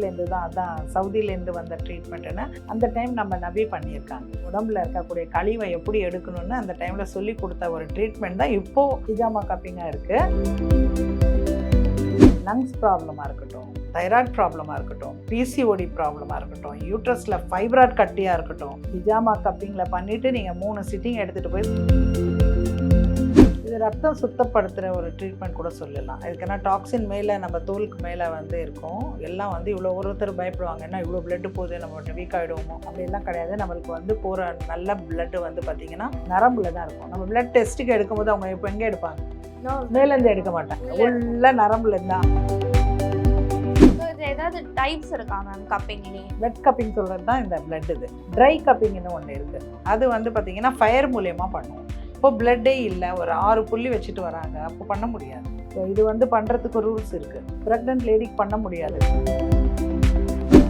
துபாயிலேருந்து தான் அதான் சவுதியிலேருந்து வந்த ட்ரீட்மெண்ட்டுன்னு அந்த டைம் நம்ம நபி பண்ணியிருக்காங்க. உடம்புல இருக்கக்கூடிய கழிவை எப்படி எடுக்கணும்னு அந்த டைமில் சொல்லி கொடுத்த ஒரு ட்ரீட்மெண்ட் தான் இப்போது ஹிஜாமா கப்பிங்காக இருக்குது. லங்ஸ் ப்ராப்ளமாக இருக்கட்டும், தைராய்டு ப்ராப்ளமாக இருக்கட்டும், பிசிஓடி ப்ராப்ளமாக இருக்கட்டும், யூட்ரஸில் ஃபைப்ராய்ட் கட்டியாக இருக்கட்டும், ஹிஜாமா கப்பிங்கில் பண்ணிவிட்டு நீங்கள் 3 சிட்டிங் எடுத்துகிட்டு போய் இது ரத்தம் சுத்தப்படுத்துகிற ஒரு ட்ரீட்மெண்ட் கூட சொல்லலாம். இதுக்குன்னா டாக்ஸின் மேலே நம்ம தோலுக்கு மேலே வந்து இருக்கும். எல்லாம் வந்து இவ்வளோ ஒருத்தர் பயப்படுவாங்க, என்ன இவ்வளோ பிளட்டு போகுது நம்ம வீக் ஆகிடுவோமோ, அப்படிலாம் கிடையாது. நம்மளுக்கு வந்து போகிற நல்ல பிளட்டு வந்து பார்த்திங்கன்னா நரம்புல தான் இருக்கும். நம்ம பிளட் டெஸ்ட்டுக்கு எடுக்கும்போது அவங்க இப்போ எங்கே எடுப்பாங்க, மேலேருந்து எடுக்க மாட்டாங்க, உள்ள நரம்புல இருந்தால். ஏதாவது டைப்ஸ் இருக்கா மேம் கப்பிங்லேயே? வெட் கப்பிங் சொல்கிறது தான் இந்த பிளட். இது ட்ரை கப்பிங்னு ஒன்று இருக்குது. அது வந்து பார்த்திங்கன்னா ஃபயர் மூலியமாக பண்ணுவோம். இப்போ பிளட்டே இல்லை, ஒரு 6 புள்ளி வச்சுட்டு வராங்க, அப்போ பண்ண முடியாது. ஸோ இது வந்து பண்ணுறதுக்கு ரூல்ஸ் இருக்குது. ப்ரெக்னென்ட் லேடிக்கு பண்ண முடியாது.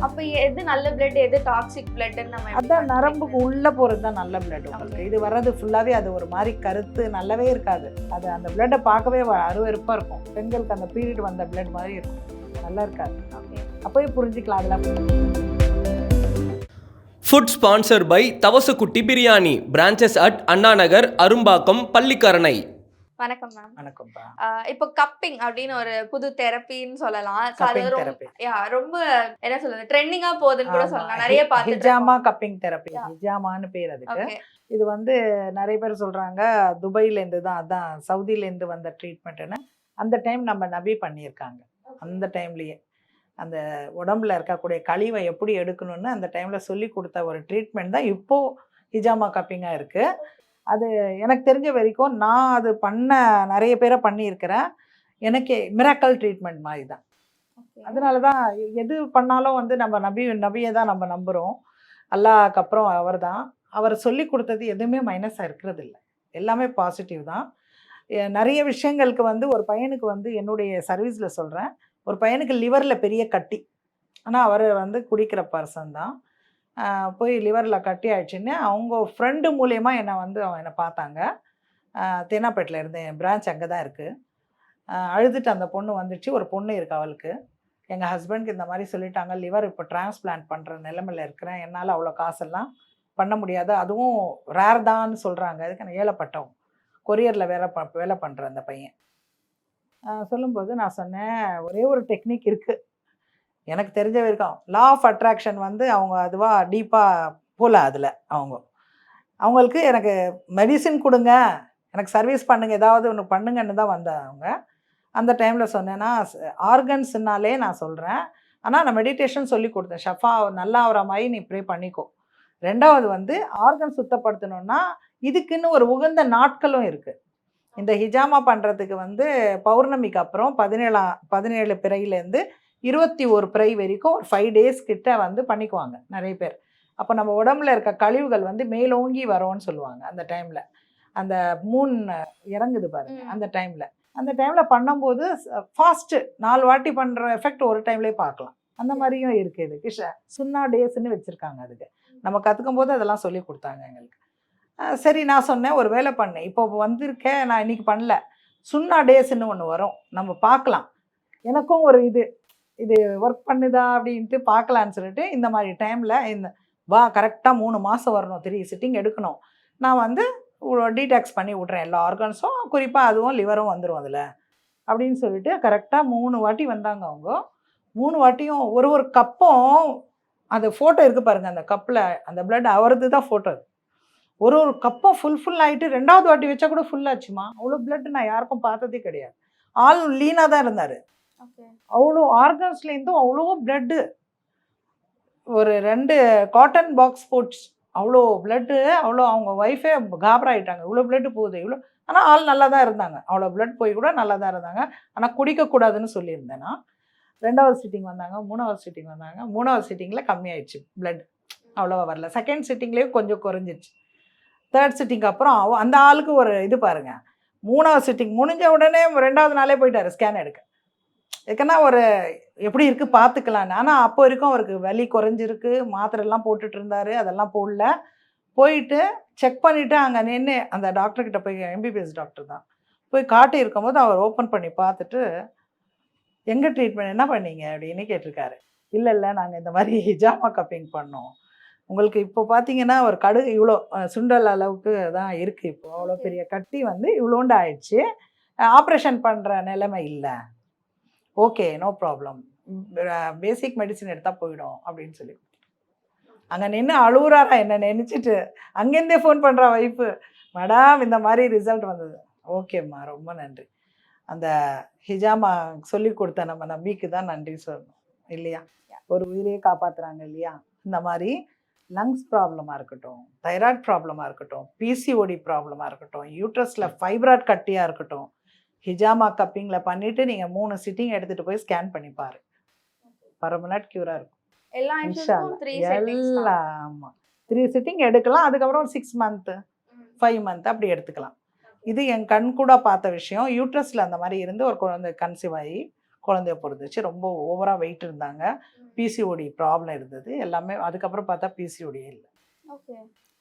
அப்போ எது நல்ல பிளட், எது டாக்ஸிக் பிளட்னு நம்ம அதான் நரம்புக்கு உள்ளே போகிறது தான் நல்ல பிளட். உங்களுக்கு இது வர்றது ஃபுல்லாகவே அது ஒரு மாதிரி கருத்து நல்லாவே இருக்காது. அது அந்த பிளட்டை பார்க்கவே அருவருப்பாக இருக்கும். பெண்களுக்கு அந்த பீரியட் வந்த பிளட் மாதிரி இருக்கும், நல்லா இருக்காது. அப்போயே புரிஞ்சுக்கலாம் அதெல்லாம். Food sponsor by Thavasakutti biryani, branches at Anna Nagar, Arumbakkam, Pallikaranai. வணக்கம் மேம். வணக்கம்ப்பா. இப்போ கப்பிங் அப்படின்னு ஒரு புது தெரப்பின்னு சொல்லலாம். ரொம்ப என்ன சொல்றது, ட்ரெண்டிங்கா போகுதுன்னு கூட சொல்லலாம். நிறைய பார்த்துட்டு ஹிஜாமா கப்பிங் தெரப்பி, ஹிஜாமான்னு பேர் அதுக்கு. இது வந்து நிறைய பேர் சொல்றாங்க துபாயிலேருந்து தான் அதான் சவுதியிலேருந்து வந்த ட்ரீட்மெண்ட்டுன்னு அந்த டைம் நம்ம நபி பண்ணியிருக்காங்க. அந்த டைம்லேயே அந்த உடம்புல இருக்கக்கூடிய கழிவை எப்படி எடுக்கணும்னு அந்த டைமில் சொல்லி கொடுத்த ஒரு ட்ரீட்மெண்ட் தான் இப்போது ஹிஜாமா கப்பிங்காக இருக்குது. அது எனக்கு தெரிஞ்ச வரைக்கும் நான் அது பண்ண நிறைய பேரை பண்ணியிருக்கிறேன். எனக்கு மிராக்கல் ட்ரீட்மெண்ட் மாதிரி தான். அதனால தான் எது பண்ணாலும் வந்து நம்ம நபியை தான் நம்ம நம்புகிறோம். அல்லாஹ்க்கு அப்புறம் அவர் தான். அவர் சொல்லி கொடுத்தது எதுவுமே மைனஸாக இருக்கிறது இல்லை, எல்லாமே பாசிட்டிவ் தான். நிறைய விஷயங்களுக்கு வந்து ஒரு பையனுக்கு வந்து என்னுடைய சர்வீஸில் சொல்கிறேன், ஒரு பையனுக்கு லிவரில் பெரிய கட்டி, ஆனால் அவர் வந்து குடிக்கிற பர்சன் தான். போய் லிவரில் கட்டி ஆயிடுச்சுன்னு அவங்க ஃப்ரெண்டு மூலயமா என்னை பார்த்தாங்க. தேனாப்பேட்டில் இருந்து என் பிரான்ச் அங்கே தான் இருக்குது. அழுதுட்டு அந்த பொண்ணு வந்துச்சு. ஒரு பொண்ணு இருக்குது அவளுக்கு. எங்கள் ஹஸ்பண்டுக்கு இந்த மாதிரி சொல்லிட்டாங்க, லிவர் இப்போ டிரான்ஸ்பிளான்ட் பண்ணுற நிலைமையில் இருக்கிறேன், என்னால் அவ்வளோ காசெல்லாம் பண்ண முடியாது, அதுவும் ரேர் தான்னு சொல்கிறாங்க. அதுக்கு நான் ஏழப்பட்டோம், கொரியரில் வேலை பண்ணுற அந்த பையன் சொல்லும்போது நான் சொன்னேன், ஒரே ஒரு டெக்னிக் இருக்குது எனக்கு தெரிஞ்ச வரைக்கும். லா ஆஃப் அட்ராக்ஷன் வந்து அவங்க அதுவாக டீப்பாக போகல அதில். அவங்களுக்கு எனக்கு மெடிசின் கொடுங்க, எனக்கு சர்வீஸ் பண்ணுங்கள், ஏதாவது ஒன்று பண்ணுங்கன்னு தான் வந்தாங்க. அந்த டைமில் சொன்னேன்னா ஆர்கன்ஸ்னாலே நான் சொல்கிறேன், ஆனால் நான் மெடிடேஷன் சொல்லி கொடுத்தேன். ஷஃபா நல்லா ஆகிற மாதிரி நீ ப்ரே பண்ணிக்கோ. 2வது வந்து ஆர்கன் சுத்தப்படுத்தணுன்னா இதுக்குன்னு ஒரு உகந்த நாட்களும் இருக்குது. இந்த ஹிஜாமா பண்ணுறதுக்கு வந்து பௌர்ணமிக்கு அப்புறம் 17 பிறையிலேருந்து 21 பிறை வரைக்கும் ஒரு 5 days கிட்ட வந்து பண்ணிக்குவாங்க நிறைய பேர். அப்போ நம்ம உடம்புல இருக்க கழிவுகள் வந்து மேலோங்கி வரோன்னு சொல்லுவாங்க. அந்த டைமில் அந்த மூன் இறங்குது பாருங்க, அந்த டைமில் பண்ணும்போது ஃபாஸ்ட்டு 4 வாட்டி பண்ணுற எஃபெக்ட் ஒரு டைம்லேயே பார்க்கலாம். அந்த மாதிரியும் இருக்குது. இதுக்கு சுன்னா டேஸ்ன்னு வச்சுருக்காங்க. அதுக்கு நம்ம கற்றுக்கும் போது அதெல்லாம் சொல்லி கொடுத்தாங்க எங்களுக்கு. சரி, நான் சொன்னேன் ஒரு வேலை பண்ணேன், இப்போ வந்திருக்கேன், நான் இன்றைக்கி பண்ணல, சுன்னா டேஸ்ன்னு ஒன்று வரும், நம்ம பார்க்கலாம், எனக்கும் ஒரு இது ஒர்க் பண்ணுதா அப்படின்ட்டு பார்க்கலான்னு சொல்லிட்டு இந்த மாதிரி டைமில் கரெக்டாக 3 மாதம் வரணும், 3 சிட்டிங் எடுக்கணும், நான் வந்து டீடாக்ஸ் பண்ணி விட்றேன் எல்லா ஆர்கன்ஸும், குறிப்பாக அதுவும் லிவரும் வந்துடும் அதில் அப்படின்னு சொல்லிட்டு கரெக்டாக 3 வாட்டி வந்தாங்க அவங்க. 3 வாட்டியும் ஒரு கப்பும் அந்த ஃபோட்டோ இருக்குது பாருங்கள், அந்த கப்பில் அந்த பிளட் அவரது தான் ஃபோட்டோ. ஒரு கப்பும் ஃபுல் ஆகிட்டு 2வது வாட்டி வச்சா கூட ஃபுல் ஆச்சுமா. அவ்வளோ பிளட் நான் யாருக்கும் பார்த்ததே கிடையாது. ஆள் லீனாக தான் இருந்தார். அவ்வளோ ஆர்கன்ஸ்லேருந்தும் அவ்வளோ பிளட்டு. ஒரு 2 காட்டன் பாக்ஸ் போட்ஸ், அவ்வளோ பிளட்டு. அவ்வளோ அவங்க ஒய்ஃபே காபராயிட்டாங்க, இவ்வளோ பிளட்டு போகுது இவ்வளோ. ஆனால் ஆள் நல்லா தான் இருந்தாங்க, அவ்வளோ பிளட் போய் கூட நல்லா தான் இருந்தாங்க. ஆனால் குடிக்கக்கூடாதுன்னு சொல்லியிருந்தேன்னா. 2வது சிட்டிங் வந்தாங்க, 3வது சிட்டிங் வந்தாங்க. 3வது சிட்டிங்கில் கம்மியாயிடுச்சு பிளட், அவ்வளோவா வரல. 2nd சிட்டிங்லேயும் கொஞ்சம் குறைஞ்சிடுச்சு. 3rd சிட்டிங்க்கு அப்புறம் அந்த ஆளுக்கு ஒரு இது பாருங்கள், 3வது சிட்டிங் முடிஞ்ச உடனே 2வது நாளே போயிட்டார் ஸ்கேன் எடுக்க. இதுக்குன்னா ஒரு எப்படி இருக்குது பார்த்துக்கலான்னு. ஆனால் அப்போ வரைக்கும் அவருக்கு வலி குறைஞ்சிருக்கு, மாத்திரைலாம் போட்டுட்டு இருந்தார், அதெல்லாம் போடல. போயிட்டு செக் பண்ணிவிட்டு அங்கே நின்று அந்த டாக்டர்கிட்ட போய், எம்பிபிஎஸ் டாக்டர் தான், போய் காட்டி இருக்கும்போது அவர் ஓப்பன் பண்ணி பார்த்துட்டு, எங்கே ட்ரீட்மெண்ட் என்ன பண்ணீங்க அப்படின்னு கேட்டிருக்காரு. இல்லை நாங்கள் இந்த மாதிரி ஹிஜாமா கப்பிங் பண்ணோம். உங்களுக்கு இப்போ பார்த்தீங்கன்னா ஒரு கடுகு இவ்வளோ சுண்டல் அளவுக்கு தான் இருக்குது. இப்போ அவ்வளோ பெரிய கட்டி வந்து இவ்வளோண்டு ஆயிடுச்சு. ஆப்ரேஷன் பண்ணுற நிலைமை இல்லை. ஓகே, நோ ப்ராப்ளம், பேசிக் மெடிசின் எடுத்தால் போயிடும் அப்படின்னு சொல்லி அங்கே நின்று அழுகுறாரா என்ன நினச்சிட்டு. அங்கேருந்தே ஃபோன் பண்ணுறா ஒய்ஃபு, மேடம் இந்த மாதிரி ரிசல்ட் வந்தது. ஓகேம்மா, ரொம்ப நன்றி. அந்த ஹிஜாமா சொல்லி கொடுத்த நம்ம நம்பிக்கு தான் நன்றி சொல்லணும் இல்லையா? ஒரு உயிரையே காப்பாற்றுறாங்க இல்லையா? இந்த மாதிரி லங்ஸ் ப்ராப்ளமாக இருக்கட்டும், தைராய்டு ப்ராப்ளமாக இருக்கட்டும், பிசிஓடி ப்ராப்ளமாக இருக்கட்டும், யூட்ரஸில் ஃபைப்ராய்ட் கட்டியாக இருக்கட்டும், ஹிஜாமா கப்பிங்கில் பண்ணிவிட்டு நீங்கள் 3 சிட்டிங் எடுத்துகிட்டு போய் ஸ்கேன் பண்ணிப்பார். பர்மனன்ட் க்யூராக இருக்கும். எல்லாம் ஆமாம், 3 சிட்டிங் எடுக்கலாம். அதுக்கப்புறம் 6 மந்த்து 5 மந்த் அப்படி எடுத்துக்கலாம். இது என் கண் கூட பார்த்த விஷயம். யூட்ரஸில் அந்த மாதிரி இருந்து ஒரு குழந்தை கன்சீவ் ஆகி குழந்தைய பிறந்துச்சு. ரொம்ப ஓவராக வெயிட் இருந்தாங்க. பிசிஓடி ப்ராப்ளம் இருந்தது எல்லாமே. அதுக்கப்புறம் பார்த்தா பிசிஓடியே இல்லை.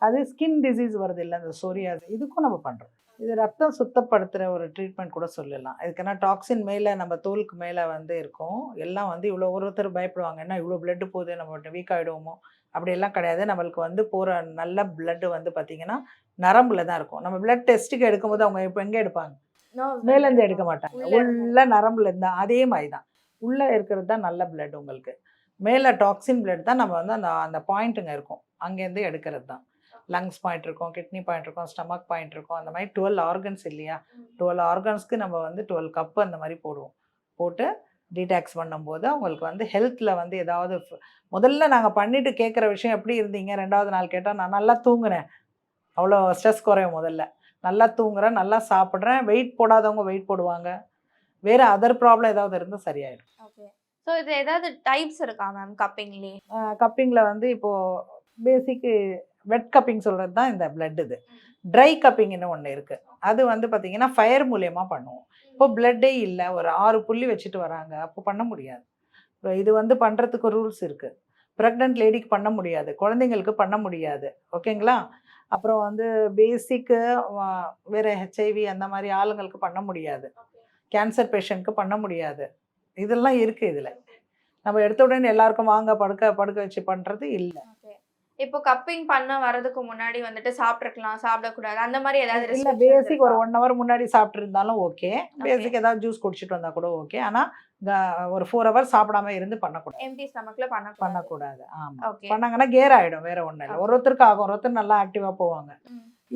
அது ஸ்கின் டிசீஸ் வருது இல்லை, அந்த சோரியாஸ், இதுக்கும் நம்ம பண்ணுறோம். இது ரத்தம் சுத்தப்படுத்துகிற ஒரு ட்ரீட்மெண்ட் கூட சொல்லலாம். இதுக்குன்னா டாக்ஸின் மேலே நம்ம தோலுக்கு மேலே வந்து இருக்கும். எல்லாம் வந்து இவ்வளோ ஒருத்தர் பயப்படுவாங்க, என்ன இவ்வளோ பிளட்டு போகுது நம்ம வீக் ஆகிடுவோமோ, அப்படியெல்லாம் கிடையாது. நம்மளுக்கு வந்து போகிற நல்ல பிளட்டு வந்து பார்த்திங்கன்னா நரம்பில் தான் இருக்கும். நம்ம பிளட் டெஸ்ட்டுக்கு எடுக்கும்போது அவங்க இப்போ எங்கே எடுப்பாங்க? மேலேருந்து எடுக்க மாட்டாங்க, உள்ள நரம்புல இருந்தால். அதே மாதிரி தான் உள்ளே இருக்கிறது தான் நல்ல பிளட். உங்களுக்கு மேலே டாக்ஸின் பிளட் தான் நம்ம வந்து அந்த அந்த பாயிண்ட்டுங்க இருக்கும், அங்கேருந்து எடுக்கிறது தான். லங்ஸ் பாயிண்ட் இருக்கும், கிட்னி பாயிண்ட் இருக்கும், ஸ்டமக் பாயிண்ட் இருக்கும். அந்த மாதிரி 12 ஆர்கன்ஸ் இல்லையா? 12 ஆர்கன்ஸ்க்கு நம்ம வந்து 12 கப்பு அந்த மாதிரி போடுவோம். போட்டு டீடாக்ஸ் பண்ணும்போது அவங்களுக்கு வந்து ஹெல்த்தில் வந்து ஏதாவது முதல்ல நாங்கள் பண்ணிவிட்டு கேட்குற விஷயம் எப்படி இருந்தீங்க, 2வது நாள் கேட்டால் நான் நல்லா தூங்குனேன், அவ்வளோ ஸ்ட்ரெஸ் குறையும். முதல்ல நல்லா தூங்குறேன், நல்லா சாப்பிட்றேன். வெயிட் போடாதவங்க வெயிட் போடுவாங்க. வேறு அதர் ப்ராப்ளம் ஏதாவது இருந்தால் சரியாயிடும். ஓகே. ஸோ இது ஏதாவது டைப்ஸ் இருக்கா மேம் கப்பிங்லேயே? கப்பிங்கில் வந்து இப்போது பேசிக்கு வெட் கப்பிங் சொல்கிறது தான் இந்த பிளட். இது ட்ரை கப்பிங்னு ஒன்று இருக்குது. அது வந்து பார்த்திங்கன்னா ஃபயர் மூலியமாக பண்ணுவோம். இப்போ பிளட்டே இல்லை, ஒரு 6 புள்ளி வச்சுட்டு வராங்க, அப்போ பண்ண முடியாது. இது வந்து பண்ணுறதுக்கு ரூல்ஸ் இருக்குது. ப்ரெக்னென்ட் லேடிக்கு பண்ண முடியாது, குழந்தைங்களுக்கு பண்ண முடியாது. ஓகேங்களா? அப்புறம் வந்து பேசிக்கு வேறு ஹெச்ஐவி அந்த மாதிரி ஆளுங்களுக்கு பண்ண முடியாது, கேன்சர் பேஷண்ட்க்கு பண்ண முடியாது. இதெல்லாம் இருக்குது. இதில் நம்ம எடுத்த உடனே எல்லாருக்கும் வாங்க படுக்க வச்சு பண்ணுறது இல்லை. இப்போ கப்பிங் பண்ண வரதுக்கு முன்னாடி வந்துட்டு சாப்பிட்ருக்கலாம், சாப்பிடக்கூடாது அந்த மாதிரி ஏதாவது இல்லை. பேசிக் ஒரு 1 hour முன்னாடி சாப்பிட்ருந்தாலும் ஓகே. பேசிக் ஏதாவது ஜூஸ் குடிச்சிட்டு வந்தால் கூட ஓகே. ஆனால் ஒரு 4 hours சாப்பிடாம இருந்து பண்ணக்கூடாது. எம்டி ஸ்டமக்ல பண்ணக்கூடாது. ஆமாம், பண்ணாங்கன்னா கேர் ஆகிடும். வேறு ஒன்றும் இல்லை. ஒருத்தருக்கு ஆகும், ஒருத்தர் நல்லா ஆக்டிவாக போவாங்க.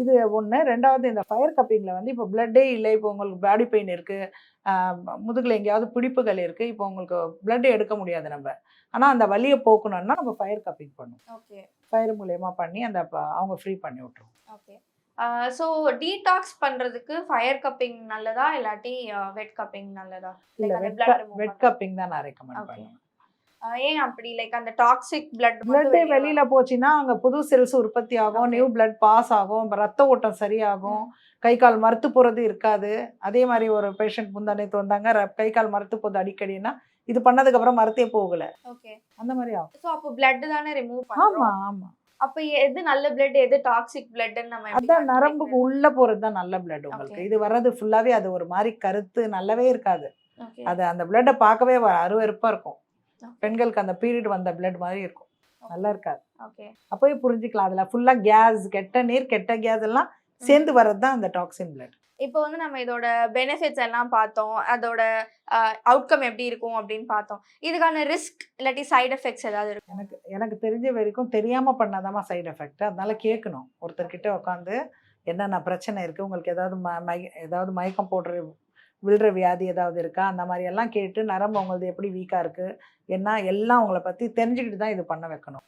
இது ஒன்று. 2வது இந்த ஃபயர் கப்பிங்கில் வந்து இப்போ பிளட்டே இல்லை, இப்போ உங்களுக்கு பாடி பெயின் இருக்குது, முதுகில் எங்கேயாவது பிடிப்புகள் இருக்குது, இப்போ உங்களுக்கு பிளட் எடுக்க முடியாது நம்ம. ஆனால் அந்த வலியை போக்கணும்னா நம்ம ஃபயர் கப்பிங் பண்ணுவோம். ஓகே. ஃபயர் மூலயமா பண்ணி அந்த அவங்க ஃப்ரீ பண்ணி விட்ருவோம். ஓகே. ஸோ டீடாக்ஸ் பண்ணுறதுக்கு ஃபயர் கப்பிங் நல்லதா இல்லாட்டி வெட் கப்பிங் நல்லதா? இல்லை, வெட் கப்பிங் தான் நான் ரெக்கமெண்ட் பண்ணுவேன். ஏன் அப்படி? லைக் அந்த டாக்ஸிக் பிளட் வெளியில போச்சுன்னா அங்கே புது செல்ஸ் உற்பத்தி ஆகும், நியூ பிளட் பாஸ் ஆகும், ரத்த ஓட்டம் சரியாகும், கை கால் மறுத்து போகிறது இருக்காது. அதே மாதிரி ஒரு பேஷண்ட் முந்தானத்து வந்தாங்க, கை கால் மறுத்து போகுது அடிக்கடினா, இது பண்ணதுக்கப்புறம் மறுத்தே போகல. ஓகே. அந்த மாதிரி ஆகும். ஸோ அப்போ பிளட் தானே ரிமூவ் பண்ணுறோம். ஆமாம் ஆமாம். அப்போ எது நல்ல பிளட், எது டாக்ஸிக் பிளட்னு நம்ம அதான் நரம்புக்கு உள்ளே போகிறது தான் நல்ல பிளட் உங்களுக்கு. இது வர்றது ஃபுல்லாகவே அது ஒரு மாதிரி கருத்து நல்லாவே இருக்காது. அது அந்த பிளட்டை பார்க்கவே அருவருப்பாக இருக்கும். பெண்களுக்கு அந்த பீரியட் வந்த பிளட் மாதிரி இருக்கும், நல்லா இருக்காது. ஓகே. அப்போயே புரிஞ்சுக்கலாம். அதில் ஃபுல்லாக கேஸ், கெட்ட நீர், கெட்ட கேஸ் எல்லாம் சேர்ந்து வர்றது தான் அந்த டாக்ஸின் பிளட். இப்போ வந்து நம்ம இதோட பெனிஃபிட்ஸ் எல்லாம் பார்த்தோம், அதோட அவுட்கம் எப்படி இருக்கும் அப்படின்னு பார்த்தோம். இதுக்கான ரிஸ்க் இல்லாட்டி சைடு எஃபெக்ட்ஸ் ஏதாவது இருக்கும்? எனக்கு தெரிஞ்ச வரைக்கும் தெரியாமல் பண்ணாதாம்மா சைடு எஃபெக்ட். அதனால கேட்கணும் ஒருத்தர்கிட்ட உட்காந்து, என்னென்ன பிரச்சனை இருக்குது, உங்களுக்கு ஏதாவது மயக்கம் போடுற விழுற வியாதி ஏதாவது இருக்கா, அந்த மாதிரி எல்லாம் கேட்டு நரம்பு அவங்களது எப்படி வீக்காக இருக்குது என்ன எல்லாம் அவங்கள பற்றி தெரிஞ்சுக்கிட்டு தான் இது பண்ண வைக்கணும்.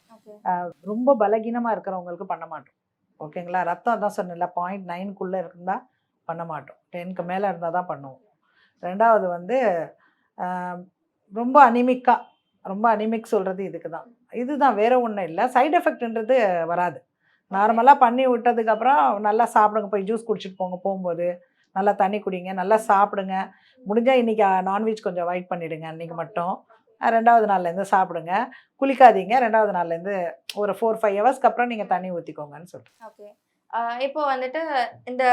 ரொம்ப பலகீனமாக இருக்கிறவங்களுக்கு பண்ண மாட்டோம். ஓகேங்களா? ரத்தம் தான் சொன்னல 0.9 இருந்தால் பண்ண மாட்டோம், 10க்கு மேலே இருந்தால் தான் பண்ணுவோம். 2வது வந்து ரொம்ப அனிமிக் சொல்கிறது இதுக்கு தான். இதுதான், வேறு ஒன்றும் இல்லை. சைடு எஃபெக்ட்ன்றது வராது. நார்மலாக பண்ணி விட்டதுக்கப்புறம் நல்லா சாப்பிடுங்க, போய் ஜூஸ் குடிச்சிட்டு போகும்போது நல்லா தண்ணி குடிங்க, நல்லா சாப்பிடுங்க. முடிஞ்சால் இன்றைக்கி நான்வெஜ் கொஞ்சம் அவாய்ட் பண்ணிவிடுங்க அன்றைக்கி மட்டும். 2வது நாள்லேருந்து சாப்பிடுங்க, குளிக்காதீங்க. 2வது நாள்லேருந்து ஒரு 4-5 ஹவர்ஸ்க்கு அப்புறம் நீங்கள் தண்ணி ஊற்றிக்கோங்கன்னு சொல்கிறேன். ஓகே. இப்போ வந்துட்டு இந்த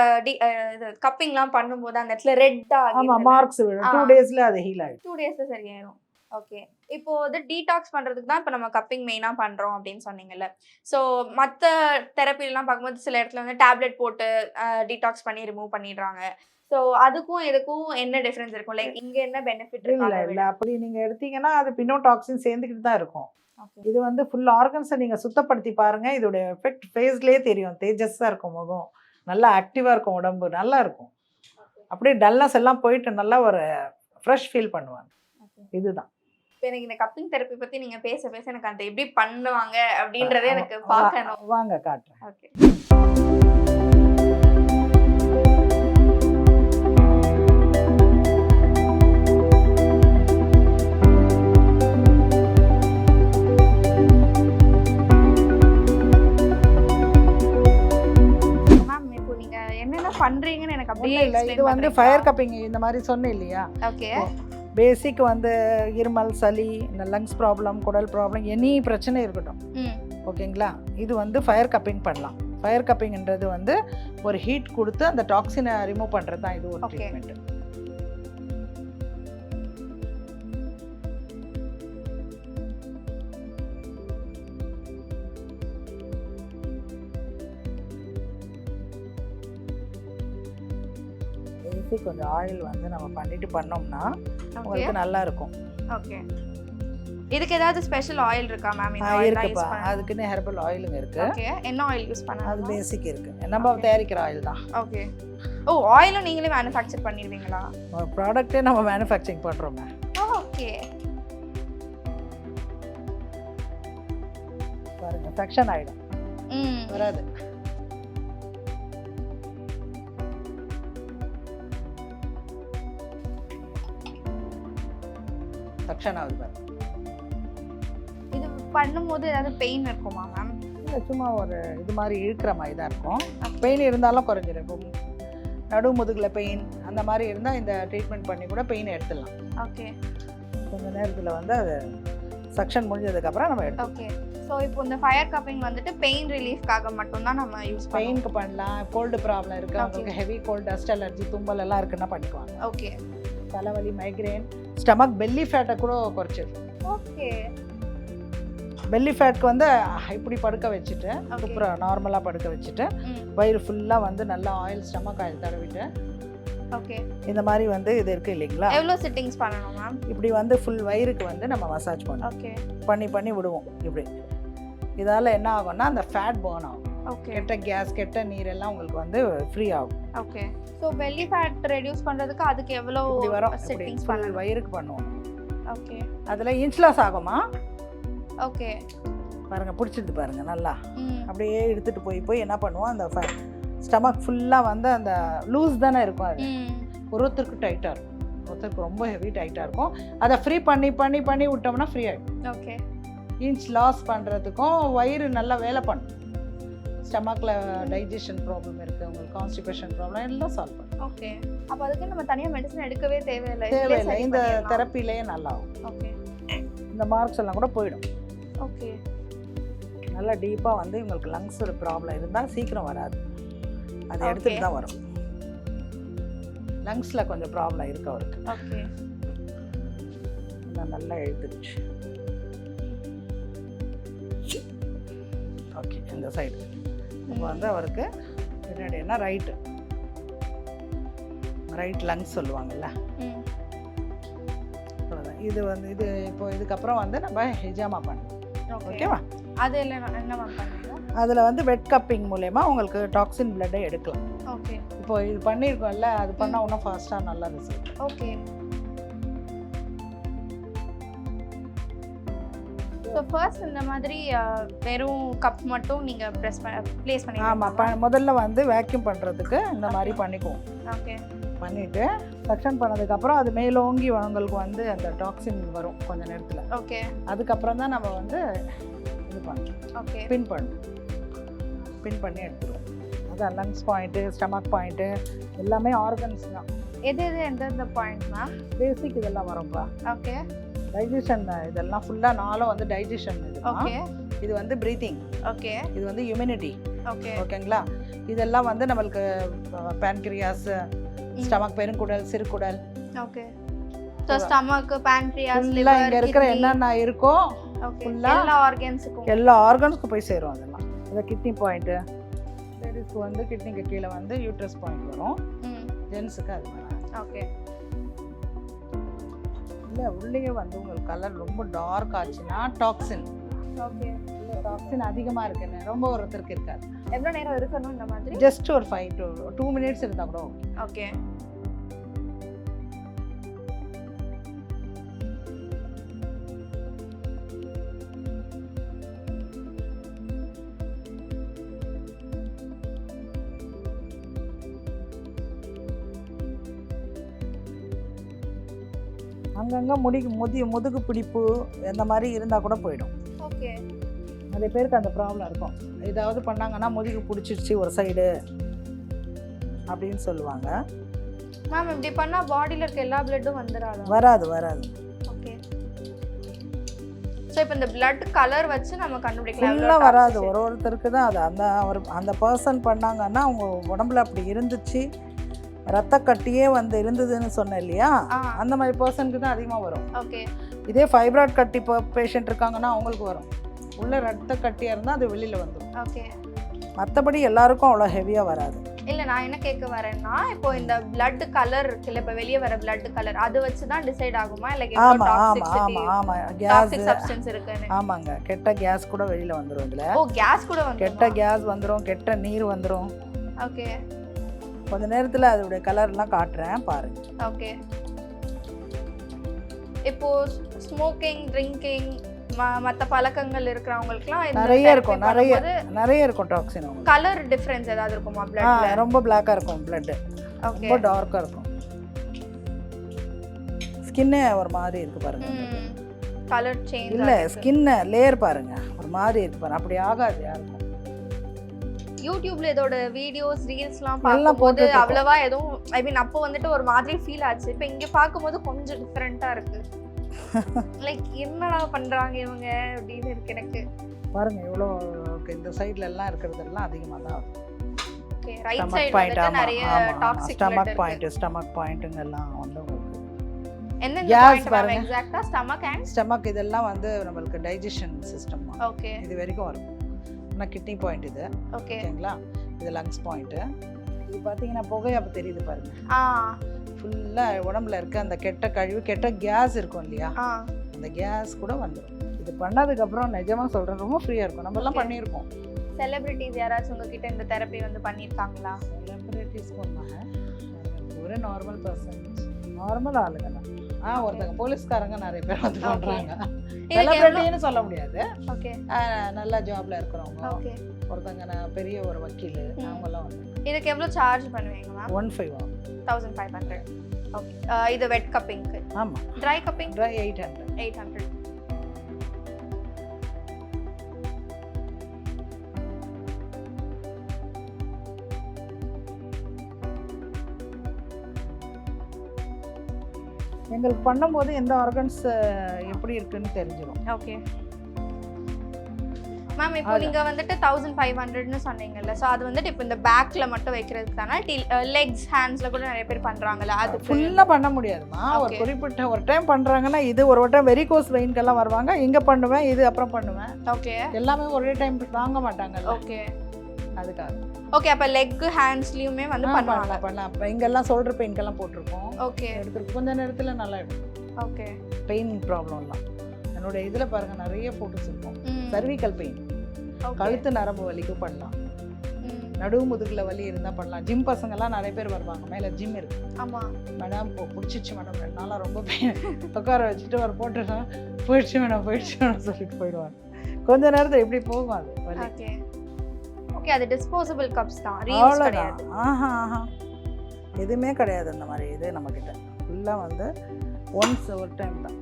இது கப்பிங்லாம் பண்ணும்போது அந்த இடத்துல ரெட்டாக ஆமாம் மார்க்ஸ் விடும். 2 டேஸில் அது ஹீல் ஆகிடும். 2 டேஸில் சரியாயிடும். ஓகே. இப்போ வந்து டீடாக்ஸ் பண்றதுக்கு தான் இப்ப நம்ம கப்பிங் மெயினா பண்றோம் அப்படின்னு சொன்னீங்கல்ல. சோ மத்த தெரபிலாம் பார்க்கும்போது சில இடத்துல வந்து டேப்லெட் போட்டு டீடாக்ஸ் பண்ணி ரிமூவ் பண்ணிடுறாங்க. சோ அதுக்கும் இதுக்கும் என்ன டிஃபரன்ஸ் இருக்கும்? லைக் இங்க என்ன பெனிஃபிட் இருக்கு இல்ல அத இல்ல விட? அப்படி நீங்க எடுத்தீங்கன்னா அது பினோடாக்சின் சேர்ந்துக்கிட்டு தான் இருக்கும். ஓகே. இது வந்து ஃபுல் ஆர்கன்ஸை நீங்க சுத்தப்படுத்தி பாருங்க. இதோட எஃபெக்ட் ஃபேஸ்லயே தெரியும். தேஜஸா இருக்கும் முகம், நல்லா ஆக்டிவா இருக்கும் உடம்பு, நல்லா இருக்கும். அப்படியே டல்னஸ் எல்லாம் போயிட்டு நல்லா ஒரு ஃப்ரெஷ் ஃபீல் பண்ணுவாங்க. இதுதான். இப்ப எனக்கு இந்த கப்பிங் தெரப்பி பத்தி நீங்க பேச பேச எனக்கு அந்த எப்படி பண்ணுவாங்க அப்படின்றதே எனக்கு பார்க்கணும். வாங்க காட்டுறேன். ஓகே. மேம் இப்போ நீங்க என்னென்ன பண்றீங்கன்னு எனக்கு அப்படியே இல்ல இது எக்ஸ்பிளைன் வந்து ஃபயர் கப்பிங் இந்த மாதிரி சொன்னேன் இல்லையா? ஓகே. பேசிக் வந்து இருமல், சளி, இந்த லங்ஸ் ப்ராப்ளம், குடல் ப்ராப்ளம், எனி பிரச்சனை இருக்கட்டும், ஓகேங்களா? இது வந்து ஃபயர் கப்பிங் பண்ணலாம். ஃபயர் கப்பிங்ன்றது வந்து ஒரு ஹீட் கொடுத்து அந்த டாக்ஸினை ரிமூவ் பண்ணுறது தான் இது ஒரு Okay. ட்ரீட்மெண்ட். பேசிக் கொஞ்சம் ஆயில் வந்து நம்ம பண்ணிட்டு பண்ணோம்னா ஓகே. உங்களுக்கு நல்லா இருக்கும். ஓகே. இதுக்கு ஏதாவது ஸ்பெஷல் ஆயில் இருக்கா மேம்? இந்த ஆயில் இருக்குப்பா, யூஸ் பண்ண. அதுக்குன்னு ஹெர்பல் ஆயிலுங்க இருக்கு. ஓகே. என்ன ஆயில் யூஸ் அது பண்ணலாம்? பேசிக் இருக்கு, நம்ம தயாரிக்கிற ஆயில் தான். ஓகே. ஓ, ஆயிலும் நீங்களே மேனுஃபேக்சர் பண்ணிடுவீங்களா? ப்ராடக்ட்டே நம்ம மேனுஃபேக்சரிங் பண்ணுறோங்க. ஓகே. பாருங்க செக்ஷன் ஆயிடும், வராது. செக்ஷன் ஆகுது பாருங்க. இது பண்ணும்போது ஏதாவது பெயின் இருக்குமா மேம்? இல்லை சும்மா ஒரு இது மாதிரி இழுக்கிற மாதிரி தான் இருக்கும். பெயின் இருந்தாலும் குறைஞ்சிடும். இப்போ நடு முதுகில் பெயின் அந்த மாதிரி இருந்தால் இந்த ட்ரீட்மெண்ட் பண்ணி கூட பெயின் எடுத்துடலாம். ஓகே. கொஞ்சம் நேரத்தில் வந்து அது செக்ஷன் முடிஞ்சதுக்கப்புறம் நம்ம எடுத்துக்கலாம். ஓகே. ஸோ இப்போ இந்த ஃபயர் கப்பிங் வந்துட்டு பெயின் ரிலீஃப்காக மட்டும்தான் நம்ம யூஸ் பண்ணுவோம். பெயினுக்கு பண்ணலாம், கோல்டு ப்ராப்ளம் இருக்குது, அவங்களுக்கு ஹெவி கோல்டு, டஸ்ட் அலர்ஜி, தும்பல் எல்லாம் இருக்குன்னா பண்ணிக்குவாங்க. ஓகே. தலைவலி, மைக்ரேன், ஸ்டமக், பெல்லி ஃபேட்டை கூட குறைச்சிடும். ஓகே. பெல்லி ஃபேட்க்கு வந்து இப்படி படுக்க வச்சுட்டு, Okay. அப்புறம் நார்மலாக படுக்க வச்சுட்டு, வயிறு ஃபுல்லாக வந்து நல்லா ஆயில், ஸ்டமக் ஆயில் தடவிட்டு, ஓகே. இந்த மாதிரி வந்து இது இருக்குது இல்லைங்களா? எவ்வளோ சிட்டிங்ஸ் பண்ணணும் மேம்? இப்படி வந்து ஃபுல் வயிறுக்கு வந்து நம்ம மசாஜ் பண்ணுவோம். ஓகே. பண்ணி விடுவோம் இப்படி. இதால் என்ன ஆகும்னா அந்த ஃபேட் பர்ன் ஆகும். ஓகே. கெட்ட கேஸ், கெட்ட நீர் எல்லாம் உங்களுக்கு வந்து ஃப்ரீ ஆகும். Okay. So belly fat reduce பண்ணுறதுக்கு அதுக்கு எவ்வளோ இப்படி வரும், இப்படி சிட்டிங்ஸ் full பண்ணணும்? வயிறுக்கு பண்ணுவோம். ஓகே. அதில் இன்ச் லாஸ் ஆகுமா ஓகே. பாருங்க, பிடிச்சிட்டு பாருங்க நல்லா. அப்படியே எடுத்துகிட்டு போய் என்ன பண்ணுவோம், அந்த ஸ்டமக் ஃபுல்லாக வந்து அந்த லூஸ் தானே இருக்கும். அது ஒருத்தருக்கு டைட்டாக இருக்கும், ஒருத்தருக்கு ரொம்ப ஹெவி டைட்டாக இருக்கும். அதை ஃப்ரீ பண்ணி விட்டோம்னா ஃப்ரீ ஆகிடும். ஓகே. இன்ச் லாஸ் பண்ணுறதுக்கும் வயிறு நல்லா வேலை பண்ணும். ஸ்டமக்கில் டைஜஷன் ப்ராப்ளம் இருக்குது, உங்களுக்கு கான்ஸ்டிபேஷன் ப்ராப்ளம் எல்லாம் சால்வ் பண்ணும். ஓகே. அப்போ அதுக்கு நம்ம தனியாக மெடிசன் எடுக்கவே தேவையில்லை. தேவையில்லை, இந்த தெரப்பிலேயே நல்லா ஆகும். ஓகே. இந்த மார்க்ஸ் எல்லாம் கூட போயிடும். ஓகே. நல்லா டீப்பாக வந்து உங்களுக்கு லங்ஸ் ஒரு ப்ராப்ளம் இருந்தால் சீக்கிரம் வராது, அதை எடுத்துகிட்டு தான் வரும். லங்ஸில் கொஞ்சம் ப்ராப்ளம் இருக்கு அவருக்கு. ஓகே. நல்லா எழுத்துருச்சு. ஓகே, இந்த சைடு இப்போ வந்து அவருக்கு என்னடினா ரைட் லங்ஸ் சொல்லுவாங்கல்ல, அவ்வளோதான். இது வந்து இது இப்போ இதுக்கப்புறம் வந்து நம்ம ஹிஜாமா பண்ணணும். ஓகேவா? அது என்ன மேம் பண்ணுங்க? அதில் வந்து வெட் கப்பிங் மூலயமா உங்களுக்கு டாக்ஸின் பிளட்டை எடுக்கலாம். ஓகே. இப்போ இது பண்ணியிருக்கோம்ல, அது பண்ணால் இன்னும் ஃபாஸ்ட்டாக நல்லா ரிசல்ட். ஓகே. ஸோ ஃபர்ஸ்ட் இந்த மாதிரி வெறும் கப் மட்டும் நீங்கள் ப்ளேஸ் பண்ணி. ஆமாம், முதல்ல வந்து வேக்யூம் பண்ணுறதுக்கு இந்த மாதிரி பண்ணிக்குவோம். ஓகே. பண்ணிவிட்டு செக்ஷன் பண்ணதுக்கப்புறம் அது மேலோங்கி உங்களுக்கு வந்து அந்த டாக்ஸின் வரும் கொஞ்ச நேரத்தில். ஓகே. அதுக்கப்புறம் தான் நம்ம வந்து இது பண்ணுறோம். ஓகே. பின் பண்ணி எடுத்துருவோம். அதான் லங்ஸ் பாயிண்ட்டு, ஸ்டமக் பாயிண்ட்டு எல்லாமே ஆர்கன்ஸ் தான். எது எந்தெந்த பாயிண்ட் மேம்? பேசிக் இதெல்லாம் வரும்ப்பா. ஓகே. டைஜஷன் இதெல்லாம் ஃபுல்லாக நாளும் வந்து டைஜஷன் இது. ஓகே. இது வந்து ப்ரீத்திங். ஓகே. இது வந்து இம்யூனிட்டி. ஓகே. ஓகேங்களா? இதெல்லாம் வந்து நம்மளுக்கு பேன்கிரியாஸ், ஸ்டமக், பெருங்குடல், சிறுகுடல், ஓகே, ஸோ ஸ்டமக் பேன்க்ரியாஸ் ஃபுல்லாக இங்கே இருக்கிற என்னென்ன இருக்கோ ஃபுல்லா எல்லா ஆர்கன்ஸுக்கும் எல்லா ஆர்கன்ஸ்க்கும் போய் சேரும் அதெல்லாம். இந்த கிட்னி பாயிண்ட்டு லேடிஸ்க்கு வந்து கிட்னிக்கு கீழே வந்து யூட்ரஸ் பாயிண்ட் வரும், ஜென்ஸுக்கு அது வராது. ஓகே. இல்லை உள்ளே வந்து உங்களுக்கு கலர் ரொம்ப டார்க் ஆச்சுன்னா டாக்ஸின். ஓகே. டாக்ஸின் அதிகமாக இருக்குன்னு ரொம்ப ஒருத்தருக்கு இருக்காது. எவ்வளோ நேரம் இருக்கணும் இந்த மாதிரி? ஜஸ்ட் ஒரு 5 to 2 minutes இருந்தால் கூட ஓகே. ஓகே. அங்கங்கே முதுகு பிடிப்பு இந்த மாதிரி இருந்தால் கூட போயிடும். ஓகே. நிறைய பேருக்கு அந்த ப்ராப்ளம் இருக்கும். ஏதாவது பண்ணாங்கன்னா முதுகு பிடிச்சிருச்சு ஒரு சைடு அப்படின்னு சொல்லுவாங்க. மேம் இப்படி பண்ணால் பாடியில் இருக்க எல்லா பிளட்டும் வந்துடாது? வராது. ஓகே. ஸோ இப்போ இந்த பிளட் கலர் வச்சு நம்ம கண்டுபிடிக்கலாம்? ஃபுல்லாக வராது, ஒருத்தருக்கு தான் அது. அந்த பர்சன் பண்ணாங்கன்னா அவங்க உடம்புல அப்படி இருந்துச்சு, ரத்த கட்டியே வந்து இருந்ததுன்னு சொன்னேன் இல்லையா, அந்த மாதிரி பர்சனுக்கு தான் அதிகமாக வரும். ஓகே. இதே ஃபைப்ராய்ட் கட்டி பேஷண்ட் இருக்காங்கன்னா அவங்களுக்கு வரும். உள்ள ரத்த கட்டியாக இருந்தால் அது வெளியில் வந்துடும். ஓகே. மற்றபடி எல்லாருக்கும் அவ்வளோ ஹெவியாக வராது. இல்லை, நான் என்ன கேட்க வரேன்னா, இப்போ இந்த பிளட் கலர் இருக்குல்ல, இப்போ வெளியே வர பிளட் கலர் அதை வச்சு தான் டிசைட் ஆகுமா? இல்லை ஆமாம் கேஸ் சப்ஸ்டன்ஸ் இருக்குன்னு? ஆமாங்க, கெட்ட கேஸ் கூட வெளியில் வந்துடும் இதில். ஓ, கேஸ் கூட வந்து கெட்ட கேஸ் வந்துடும், கெட்ட நீர் வந்துடும். ஓகே. கொஞ்ச நேரத்தில் அதோடைய கலர்லாம் காட்டுறேன் பாருங்க. ஓகே. இப்போ ஸ்மோக்கிங், ட்ரிங்கிங், மற்ற பழக்கங்கள் இருக்கிறவங்களுக்குலாம் நிறைய இருக்கும் டாக்ஸின். கலர் டிஃபரன்ஸ் ஏதாவது இருக்குமா பிளட்ல? ரொம்ப பிளாக்கா இருக்கும் பிளட், ரொம்ப டார்க்கா இருக்கும். ஸ்கின்னே ஒரு மாதிரி இருக்கு பாருங்க. கலர் சேஞ்ச் இல்ல, ஸ்கின் லேயர் பாருங்க ஒரு மாதிரி இருக்கு பாருங்க. அப்படி ஆகாது யாருக்கும். யூடியூப்ல இதோட வீடியோஸ் ரீல்ஸ்லாம் பார்க்கும்போது அவ்வளவா எதுவும் ஐ மீன் அப்போ வந்துட்டு ஒரு மாதிரி ஃபீல் ஆச்சு. இப்போ இங்கே பார்க்கும்போது கொஞ்சம் டிஃப்ரெண்ட்டாக இருக்கு. லைக் என்னடா பண்ணுறாங்க இவங்க அப்படின்னு இருக்கு எனக்கு. பாருங்க எவ்வளோ இந்த சைட்ல எல்லாம் இருக்கிறதெல்லாம் அதிகமாக தான். ஓகே. ரைட் சைடு வந்து நிறைய டாக்ஸிக் ஸ்டமக் பாயிண்ட்டுங்க எல்லாம் வந்து என்ன பாயிண்ட் பாருங்க எக்ஸாக்ட்டா ஸ்டமக் இதெல்லாம் வந்து நம்மளுக்கு டைஜஷன் சிஸ்டம். ஓகே. இது வரைக்கும் வரும். ஆனால் கிட்னி பாயிண்ட் இது. ஓகேங்களா? இது லங்ஸ் பாயிண்ட்டு. இது பார்த்தீங்கன்னா புகை அப்போ தெரியுது பாருங்க. ஃபுல்லாக உடம்புல இருக்க அந்த கெட்ட கழிவு, கெட்ட கேஸ் இருக்கும் இல்லையா, அந்த கேஸ் கூட வந்துடும். இது பண்ணதுக்கப்புறம் நிஜமாக சொல்கிறேன் ரொம்ப ஃப்ரீயாக இருக்கும். நம்மலாம் பண்ணியிருக்கோம். செலிபிரிட்டிஸ் யாராச்சும் உங்ககிட்ட இந்த தெரப்பி வந்து பண்ணியிருக்காங்களா? செலிபிரிட்டிஸ் பண்ணாங்க, ஒரு நார்மல் பர்சன், நார்மல் ஆளுங்க தான். ஒருத்தங்க போலீஸ்காரங்க நிறைய பேர் வந்து பண்ணுறாங்க. செலிபிரிட்டின்னு சொல்ல முடியாது. ஓகே. நல்ல ஜாப்ல இருக்கிறவங்க, ஒருத்தங்க பெரிய ஒரு வக்கீல், அவங்கெல்லாம் வந்து. இதுக்கு எவ்வளோ சார்ஜ் பண்ணுவீங்க மேம்? 1500. ஓகே. இது வெட் கப்பிங்க்கு? ஆமாம். Try cupping? ட்ரை 800. எங்களுக்கு பண்ணும்போது எந்த ஆர்கன்ஸ் எப்படி இருக்குன்னு தெரிஞ்சிடும். Okay ma'am. இப்போ நீங்க வந்துட்டு 1500ன்னு சொன்னீங்கல்ல, ஸோ அது வந்துட்டு இப்போ இந்த பேக்ல மட்டும் வைக்கிறதுக்கு தானே? லெக்ஸ் ஹேண்ட்ஸ்ல கூட நிறைய பேர் பண்றாங்கல்ல, அது ஃபுல்லா பண்ண முடியாதுமா. ஒரு குறிப்பிட்ட ஒரு டைம் பண்றாங்கன்னா, இது ஒரு டைம் வெரிகோஸ் வெயின்க்கெல்லாம் வருவாங்க, இங்க பண்ணுவேன், இது அப்புறம் பண்ணுவேன். ஓகே. எல்லாமே ஒரே டைம் வாங்க மாட்டாங்கல்ல. ஓகே. அதுக்காக. ஓகே. அப்ப லெக் ஹேண்ட்ஸ்லயுமே வந்து பண்ணுவாங்க. பண்ணலாம். அப்ப இங்கெல்லாம் ஷோல்டர் பெயின்க்கெல்லாம் போட்டிருக்கோம். ஓகே. எடுத்து கொஞ்ச நேரத்துல நல்லா இருக்கும். ஓகே. பெயின் ப்ராப்ளம்லாம் என்னோட இதுல பாருங்க நிறைய போட்டோஸ் இருக்கும். சர்விக்கல் பெயின், கழுத்து நரம்பு வலிக்கு பண்ணலாம். நடுவு முதுகுல வலி இருந்தா பண்ணலாம். ஜிம் பசங்கெல்லாம் நிறைய பேர் வருவாங்க, மேல ஜிம் இருக்கு. ஆமா மேடம் பிடிச்சிச்சு மேடம், 2 நாளா ரொம்ப பெயின், உட்கார வச்சுட்டு ஒரு போட்டுனா போயிடுச்சு மேடம் சொல்லிட்டு போயிடுவாங்க. கொஞ்ச நேரத்துல எப்படி போகும் அது வலி. ஓகே. ஓகே. அது டிஸ்போசபிள் கப்ஸ் தான், ரீல்ஸ் கிடையாது. எதுவுமே கிடையாது அந்த மாதிரி. இது நம்ம கிட்ட ஃபுல்லா வந்து ஒன்ஸ் ஒரு டைம் தான்.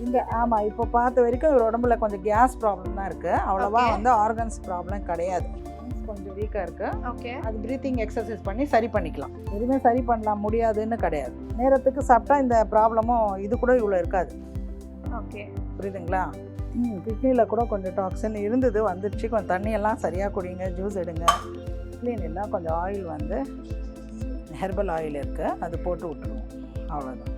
இந்த ஆமாம், இப்போ பார்த்த வரைக்கும் இவர் உடம்புல கொஞ்சம் கேஸ் ப்ராப்ளம் தான் இருக்குது. அவ்வளோவா வந்து ஆர்கன்ஸ் ப்ராப்ளம் கிடையாது. கொஞ்சம் வீக்காக இருக்குது. ஓகே. அது ப்ரீத்திங் எக்ஸசைஸ் பண்ணி சரி பண்ணிக்கலாம். எதுவுமே சரி பண்ணலாம் முடியாதுன்னு கிடையாது. நேரத்துக்கு சாப்பிட்டா இந்த ப்ராப்ளமும் இது கூட இவ்வளோ இருக்காது. ஓகே. புரியுதுங்களா? கிட்னியில் கூட கொஞ்சம் டாக்ஸின் இருந்தது, வந்துடுச்சு. கொஞ்சம் தண்ணியெல்லாம் சரியாக குடிங்க, ஜூஸ் எடுங்க. கிட்னிலாம் கொஞ்சம் ஆயில் வந்து ஹெர்பல் ஆயில் இருக்குது, அது போட்டு விட்டுருவோம். அவ்வளோதான்.